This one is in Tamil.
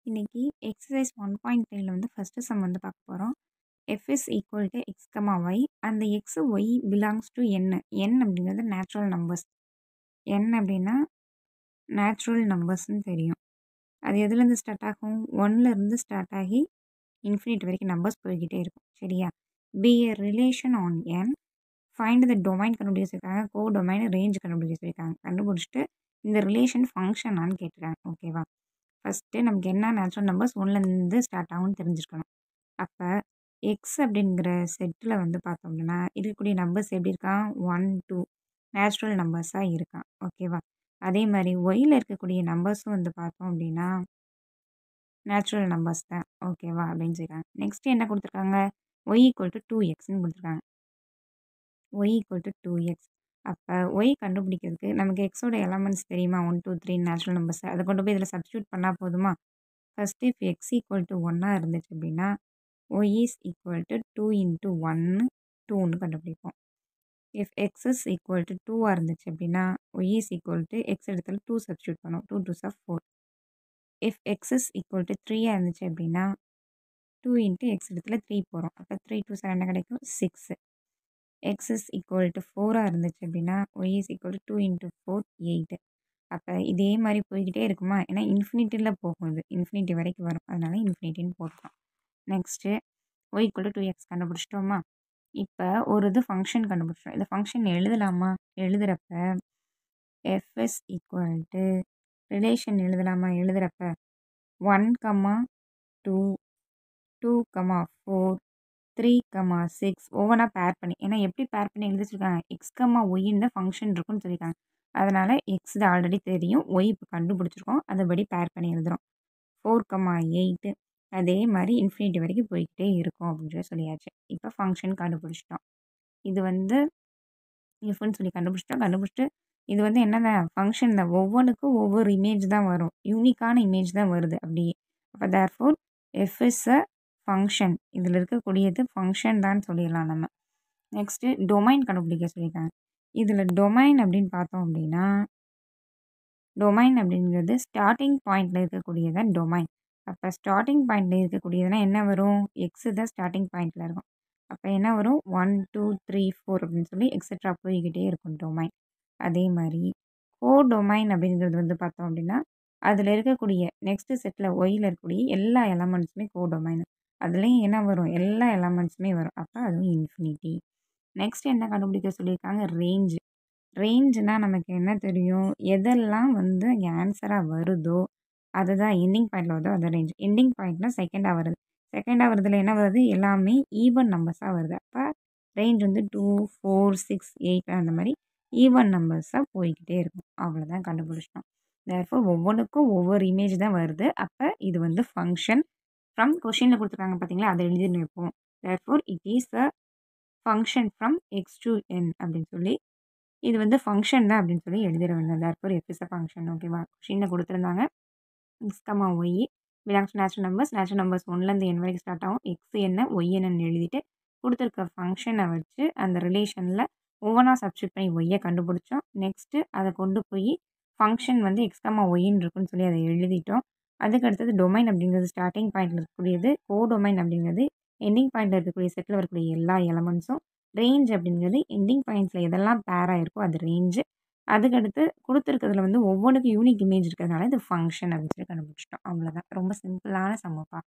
இன்னைக்கு எக்ஸசைஸ் 1.3ல வந்து ஃபர்ஸ்ட் சம் வந்து பார்க்க போகிறோம். F is equal to X comma Y அந்த X Y belongs to N. N அப்படிங்கிறது நேச்சுரல் நம்பர்ஸ். என் அப்படின்னா நேச்சுரல் நம்பர்ஸ்ன்னு தெரியும். அது எதுலேருந்து ஸ்டார்ட் ஆகும்? ஒன்லேருந்து ஸ்டார்ட் ஆகி இன்ஃபினிட் வரைக்கும் நம்பர்ஸ் போய்கிட்டே இருக்கும். சரியா? B A relation on N. Find the domain கண்டுபிடிக்க சொல்லியிருக்காங்க. கோ டொமைன் ரேஞ்ச் கண்டுபிடிக்க சொல்லியிருக்காங்க. கண்டுபிடிச்சிட்டு இந்த ரிலேஷன் ஃபங்க்ஷனான்னு கேட்டிருக்காங்க. ஓகேவா? ஃபஸ்ட்டு நமக்கு என்ன நேச்சுரல் நம்பர்ஸ் ஒன்லேருந்து ஸ்டார்ட் ஆகும்னு தெரிஞ்சிருக்கணும். அப்போ எக்ஸ் அப்படிங்கிற செட்டில் வந்து பார்த்தோம் அப்படின்னா இருக்கக்கூடிய நம்பர்ஸ் எப்படி இருக்கான்? 1 2 நேச்சுரல் நம்பர்ஸாக இருக்கான். ஓகேவா? அதே மாதிரி ஒயில் இருக்கக்கூடிய நம்பர்ஸும் வந்து பார்த்தோம் அப்படின்னா நேச்சுரல் நம்பர்ஸ் தான். ஓகேவா? அப்படின்னு சொல்லியிருக்காங்க. நெக்ஸ்ட் என்ன கொடுத்துருக்காங்க? ஒய் ஈக்குவல் டு 2xன்னு கொடுத்துருக்காங்க. Y equal to 2x. அப்போ ஒய் கண்டுபிடிக்கிறதுக்கு நமக்கு எக்ஸோட எலமெண்ட்ஸ் தெரியுமா? 1 2 3 நேச்சுரல் நம்பர்ஸ். அதை கொண்டு போய் இதில் சப்ஸ்டியூட் பண்ணால் போதுமா? First if X equal to 1 இருந்துச்சு அப்படின்னா Y is equal to 2 into 1 2ன்னு கண்டுபிடிப்போம். If X is equal to 2 இருந்துச்சு அப்படின்னா Y is equal to X இடத்துல 2 சப்ஸ்டியூட் பண்ணுவோம். 2 2 or 4. If X is equal to 3 இருந்துச்சு அப்படின்னா 2 இன்ட்டு எக்ஸ் இடத்துல 3 போகிறோம். அப்போ 3 2 சார் என்ன கிடைக்கும்? 6. எக்ஸ் இஸ் ஈக்குவல் டு 4 இருந்துச்சு அப்படின்னா Y is equal to 2 into 4 8. அப்போ இதே மாதிரி போய்கிட்டே இருக்குமா? ஏன்னா இன்ஃபினிட்டியில் போகும், இது இன்ஃபினிட்டி வரைக்கும் வரும், அதனால இன்ஃபினிட்டின்னு போட்டுக்கலாம். Next y equal to 2x கண்டுபிடிச்சிட்டோமா? இப்போ ஒரு இது ஃபங்க்ஷன் கண்டுபிடிச்சிட்டோம். இந்த ஃபங்க்ஷன் எழுதலாமா? எழுதுகிறப்ப எஃப்எஸ் ஈக்குவல் டு ரிலேஷன் எழுதலாமா? எழுதுகிறப்ப 1 கமா 2 2 கமா 4 3 கமா 6 ஒவ்வொன்றா பேர் பண்ணி, ஏன்னா எப்படி பேர் பண்ணி எழுதி வச்சுருக்காங்க? எக்ஸ் கமா ஒய்ன்னு தான் ஃபங்க்ஷன் இருக்குன்னு சொல்லியிருக்காங்க. அதனால் எக்ஸ் இது ஆல்ரெடி தெரியும், ஒய் இப்போ கண்டுபிடிச்சிருக்கோம், அதுபடி பேர் பண்ணி எழுதுகிறோம். 4 கமா 8 அதே மாதிரி இன்ஃபினிட்டி வரைக்கும் போய்கிட்டே இருக்கும் அப்படின்னு சொல்லியாச்சு. இப்போ ஃபங்க்ஷன் கண்டுபிடிச்சிட்டோம். இது வந்து இஃப்னு சொல்லி கண்டுபிடிச்சிட்டு இது வந்து என்னென்ன ஃபங்க்ஷன் தான், ஒவ்வொன்றுக்கும் ஒவ்வொரு இமேஜ் தான் வரும், யூனிக்கான இமேஜ் தான் வருது அப்படியே. அப்போ therefore f is a function. இதில் இருக்கக்கூடியது ஃபங்க்ஷன் தான் சொல்லிடலாம் நம்ம. நெக்ஸ்ட்டு டொமைன் கண்டுபிடிக்க சொல்லியிருக்காங்க. இதில் டொமைன் அப்படின்னு பார்த்தோம் அப்படின்னா டொமைன் அப்படிங்கிறது ஸ்டார்டிங் பாயிண்டில் இருக்கக்கூடியதான் டொமைன். அப்போ ஸ்டார்டிங் பாயிண்டில் இருக்கக்கூடியதுனா என்ன வரும்? எக்ஸு தான் ஸ்டார்டிங் பாயிண்டில் இருக்கும். அப்போ என்ன வரும்? 1 2 3 4 அப்படின்னு சொல்லி எக்ஸட்ரா போய்கிட்டே இருக்கும் டொமைன். அதே மாதிரி கோ டொமைன் அப்படிங்கிறது வந்து பார்த்தோம் அப்படின்னா அதில் இருக்கக்கூடிய நெக்ஸ்ட்டு செட்டில் ஒயில் இருக்கக்கூடிய எல்லா எலமெண்ட்ஸுமே கோ டொமைன். அதுலேயும் என்ன வரும்? எல்லா எலமெண்ட்ஸுமே வரும். அப்போ அதுவும் இன்ஃபினிட்டி. நெக்ஸ்ட் என்ன கண்டுபிடிக்க சொல்லியிருக்காங்க? ரேஞ்சு. ரேஞ்சுனா நமக்கு என்ன தெரியும்? எதெல்லாம் வந்து அங்கே ஆன்சராக வருதோ அதுதான் எண்டிங் பாயிண்டில் வருதோ அது ரேஞ்ச். எண்டிங் பாயிண்ட்னா செகண்டாக வருது. செகண்டாக வருதுல என்ன வருது? எல்லாமே ஈவன் நம்பர்ஸாக வருது. அப்போ ரேஞ்ச் வந்து 2 4 6 8 அந்த மாதிரி ஈவன் நம்பர்ஸாக போய்கிட்டே இருக்கும். அவ்வளோதான், கண்டுபிடிச்சிட்டோம். தேர்ஃபோர் ஒவ்வொன்றுக்கும் ஒவ்வொரு இமேஜ் தான் வருது. அப்போ இது வந்து ஃபங்க்ஷன் ஃப்ரம் கொஷினில் கொடுத்துருக்காங்க பார்த்தீங்களா? அதை எழுதி வைப்போம். Therefore it is a function from x to n அப்படின்னு சொல்லி இது வந்து ஃபங்க்ஷன் தான் அப்படின்னு சொல்லி எழுதிட வேண்டியது. Therefore f is a function. ஓகேவா? கொஷினில் கொடுத்துருந்தாங்க x comma y belongs to natural numbers. Natural numbers 1லேருந்து n வரைக்கும் ஸ்டார்ட் ஆகும். எக்ஸ் என்ன ஒய் என்னன்னு எழுதிட்டு கொடுத்துருக்க ஃபங்க்ஷனை வச்சு அந்த ரிலேஷனில் ஒவ்வொன்றா சப்ஸ்டியூட் பண்ணி ஒய்யை கண்டுபிடிச்சோம். நெக்ஸ்ட்டு அதை கொண்டு போய் ஃபங்க்ஷன் வந்து எக்ஸ் கமா ஒய்ன்னு இருக்குன்னு சொல்லி அதை எழுதிட்டோம். அதுக்கு அடுத்தது டொமைன் அப்படிங்கிறது ஸ்டார்டிங் பாயிண்டில் இருக்கக்கூடியது. கோ டொமைன் அப்படிங்கிறது எண்டிங் பாயிண்டில் இருக்கக்கூடிய செட்டில் வரக்கூடிய எல்லா எலமெண்ட்ஸும். ரேஞ்ச் அப்படிங்கிறது எண்டிங் பாயிண்ட்ஸில் எதெல்லாம் பேராக இருக்கோ அது ரேஞ்சு. அதுக்கடுத்து கொடுத்துருக்கிறதுல வந்து ஒவ்வொன்றுக்கும் யூனிக் இமேஜ் இருக்கிறதுனால இது ஃபங்க்ஷன் அப்படின்னு சொல்லி கண்டுபிடிச்சிட்டோம். அவ்வளோதான், ரொம்ப சிம்பிளான சம்மப்பா.